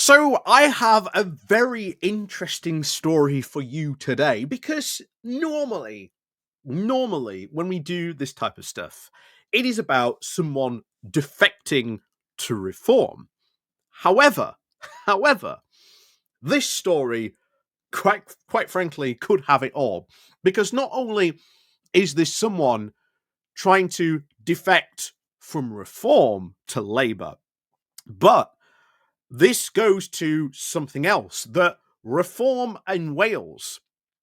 So, I have a very interesting story for you today because normally, when we do this type of stuff, it is about someone defecting to reform. However, however, this story, quite frankly, could have it all because not only is this someone trying to defect from reform to Labour, but this goes to something else that reform in Wales,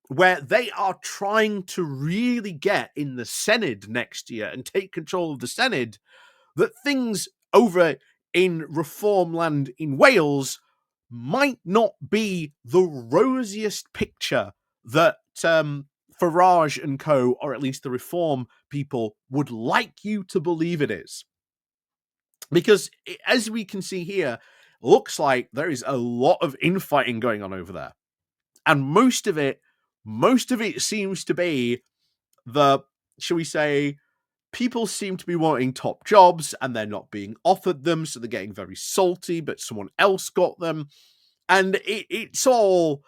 where they are trying to really get in the Senedd next year and take control of the Senedd, that things over in reform land in Wales might not be the rosiest picture that Farage and co, or at least the reform people, would like you to believe it is. Because as we can see here, looks like there is a lot of infighting going on over there. And most of it seems to be shall we say, people seem to be wanting top jobs and they're not being offered them, so they're getting very salty, but someone else got them. And it's all,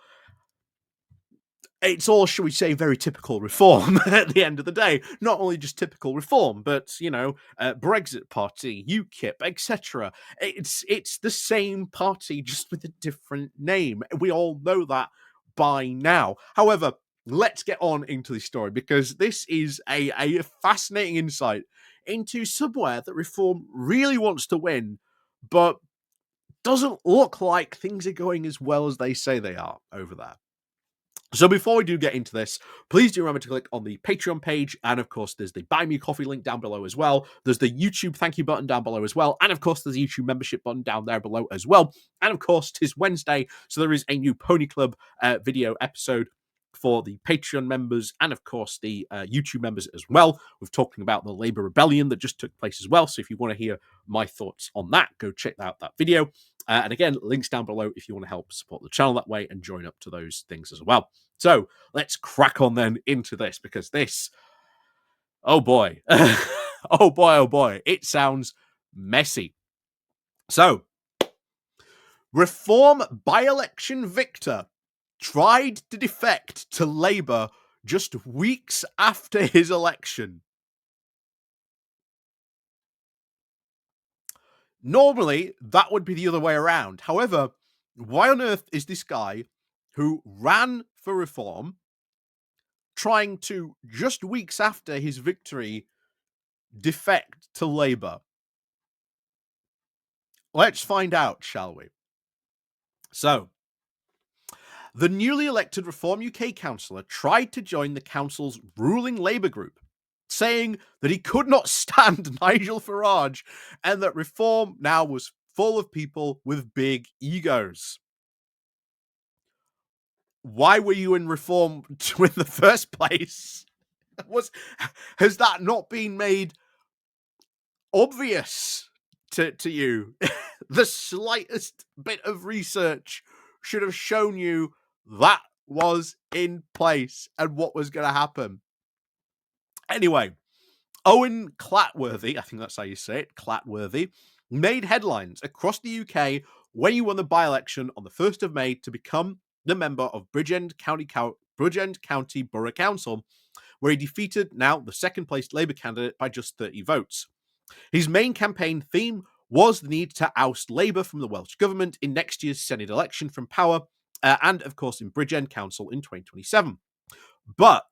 shall we say, very typical reform at the end of the day. Not only just typical reform, but, Brexit Party, UKIP, etc. It's the same party, just with a different name. We all know that by now. However, let's get on into the story, because this is a fascinating insight into somewhere that reform really wants to win, but doesn't look like things are going as well as they say they are over there. So before we do get into this, please do remember to click on the Patreon page, and of course there's the Buy Me a Coffee link down below as well. There's the YouTube thank you button down below as well, and of course there's a YouTube membership button down there below as well. And of course it is Wednesday, so there is a new Pony Club video episode for the Patreon members, and of course the YouTube members as well. We're talking about the Labour Rebellion that just took place as well, so if you want to hear my thoughts on that, go check out that video. And again, links down below if you want to help support the channel that way and join up to those things as well. So let's crack on then into this, because this, oh boy, oh boy, it sounds messy. So, Reform by-election victor tried to defect to Labour just weeks after his election. Normally, that would be the other way around. However, why on earth is this guy who ran for reform trying to, just weeks after his victory, defect to Labour? Let's find out, shall we? So, the newly elected Reform UK councillor tried to join the council's ruling Labour group, saying that he could not stand Nigel Farage and that Reform now was full of people with big egos. Why were you in Reform in the first place? Has that not been made obvious to you? The slightest bit of research should have shown you that was in place and what was going to happen. Anyway, Owain Clatworthy, I think that's how you say it, Clatworthy, made headlines across the UK when he won the by-election on the 1st of May to become the member of Bridgend County Borough Council, where he defeated now the second-placed Labour candidate by just 30 votes. His main campaign theme was the need to oust Labour from the Welsh Government in next year's Senedd election from power, and of course in Bridgend Council in 2027. But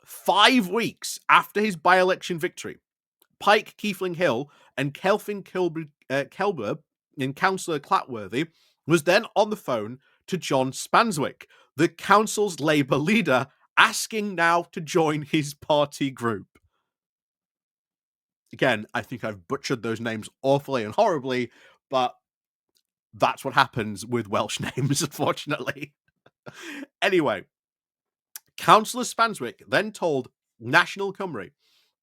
5 weeks after his by-election victory, Pike Keefling Hill and Kelvin Kelber and Councillor Clatworthy was then on the phone to John Spanswick, the council's Labour leader, asking now to join his party group. Again, I think I've butchered those names awfully and horribly, but that's what happens with Welsh names, unfortunately. Anyway, Councillor Spanswick then told National Cymru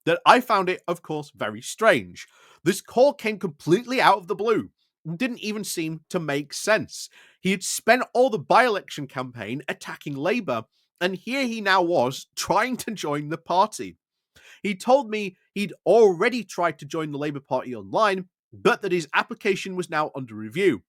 that I found it, of course, very strange. This call came completely out of the blue and didn't even seem to make sense. He had spent all the by-election campaign attacking Labour, and here he now was trying to join the party. He told me he'd already tried to join the Labour Party online, but that his application was now under review.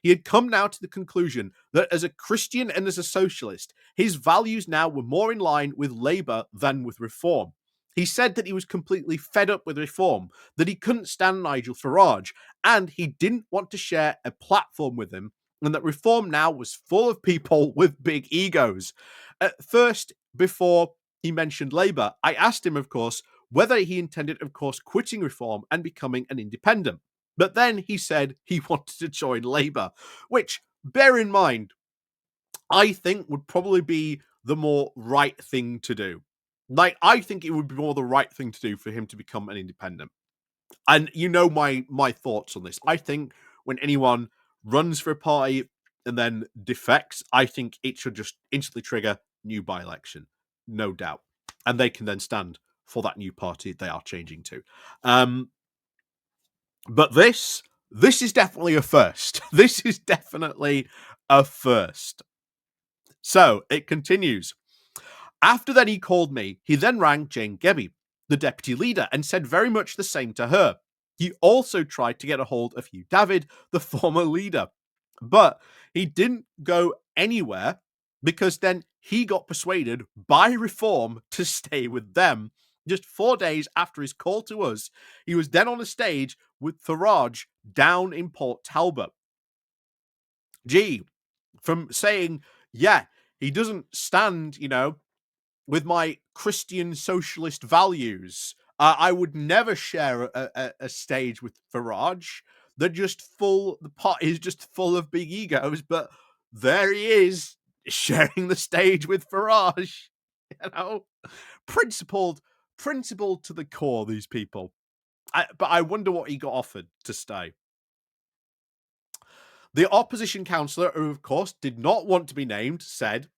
He had come now to the conclusion that as a Christian and as a socialist, his values now were more in line with Labour than with Reform. He said that he was completely fed up with Reform, that he couldn't stand Nigel Farage, and he didn't want to share a platform with him, and that Reform now was full of people with big egos. At first, before he mentioned Labour, I asked him, of course, whether he intended, of course, quitting Reform and becoming an independent. But then he said he wanted to join Labour, which, bear in mind, I think would probably be the more right thing to do. Like, I think it would be more the right thing to do for him to become an independent. And you know my thoughts on this. I think when anyone runs for a party and then defects, I think it should just instantly trigger new by-election, no doubt. And they can then stand for that new party they are changing to. But this is definitely a first. This is definitely a first. So it continues. After then he called me, he then rang Jane Gebby, the deputy leader, and said very much the same to her. He also tried to get a hold of Hugh David, the former leader, but he didn't go anywhere because then he got persuaded by Reform to stay with them. Just 4 days after his call to us, he was then on a stage with Farage down in Port Talbot. Gee, from saying, yeah, he doesn't stand, with my Christian Socialist values. I would never share a stage with Farage. They're just full. The pot is just full of big egos. But there he is, sharing the stage with Farage. Principled to the core. These people. But I wonder what he got offered to stay. The opposition councillor, who of course did not want to be named, said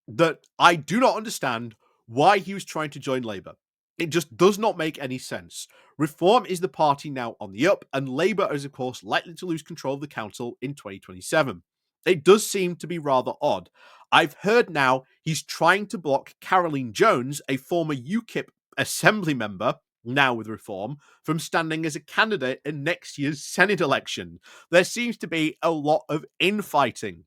that I do not understand why he was trying to join Labour. It just does not make any sense. Reform is the party now on the up, and Labour is, of course, likely to lose control of the council in 2027. It does seem to be rather odd. I've heard now he's trying to block Caroline Jones, a former UKIP assembly member, now with Reform, from standing as a candidate in next year's Senate election. There seems to be a lot of infighting.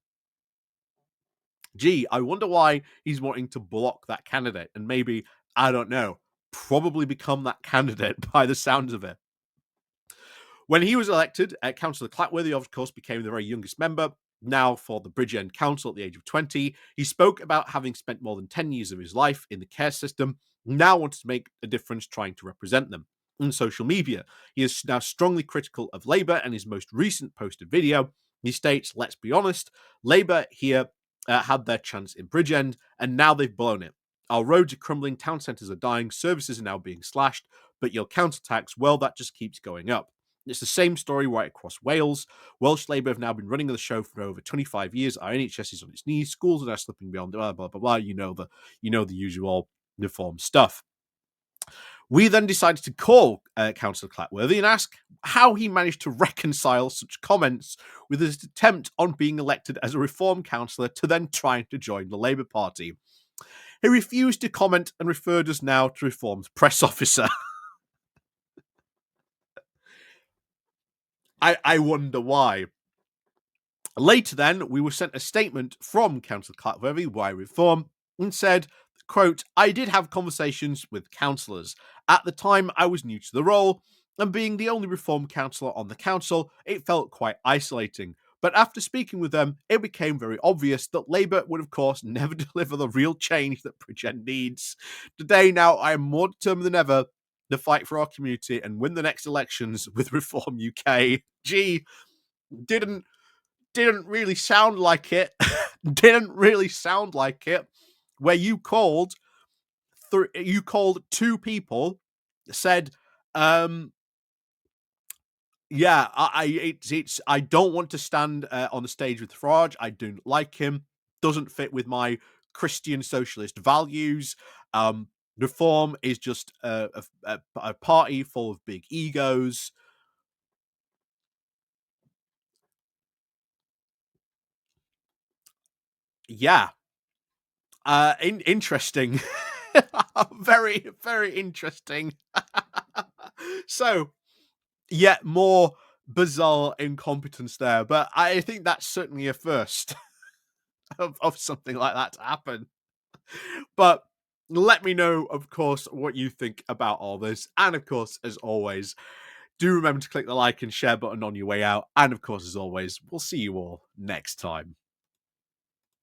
Gee, I wonder why he's wanting to block that candidate and maybe, I don't know, probably become that candidate by the sounds of it. When he was elected, Councillor Clatworthy, of course, became the very youngest member, now for the Bridgend Council at the age of 20. He spoke about having spent more than 10 years of his life in the care system, now wanted to make a difference trying to represent them. On social media, he is now strongly critical of Labour, and his most recent posted video, he states, let's be honest, Labour here had their chance in Bridgend, and now they've blown it. Our roads are crumbling, town centres are dying, services are now being slashed, but your council tax, well, that just keeps going up. It's the same story right across Wales. Welsh Labour have now been running the show for over 25 years. Our NHS is on its knees. Schools are now slipping beyond blah blah blah blah. You know the usual Reform stuff. We then decided to call Councillor Clatworthy and ask how he managed to reconcile such comments with his attempt on being elected as a Reform councillor to then trying to join the Labour Party. He refused to comment and referred us now to Reform's press officer. I wonder why. Later then, we were sent a statement from Councillor Clatworthy by Reform and said, quote, I did have conversations with councillors. At the time, I was new to the role, and being the only Reform councillor on the council, it felt quite isolating. But after speaking with them, it became very obvious that Labour would, of course, never deliver the real change that Bridgend needs. Today, now, I am more determined than ever to fight for our community and win the next elections with Reform UK. Gee, didn't really sound like it. Didn't really sound like it. Where you called two people, said, yeah, I don't want to stand on the stage with Farage. I don't like him. Doesn't fit with my Christian Socialist values. Reform is just a party full of big egos. Yeah. Interesting. Very, very interesting. So, yet more bizarre incompetence there, but I think that's certainly a first of something like that to happen. But let me know, of course, what you think about all this. And of course, as always, do remember to click the like and share button on your way out. And of course, as always, we'll see you all next time.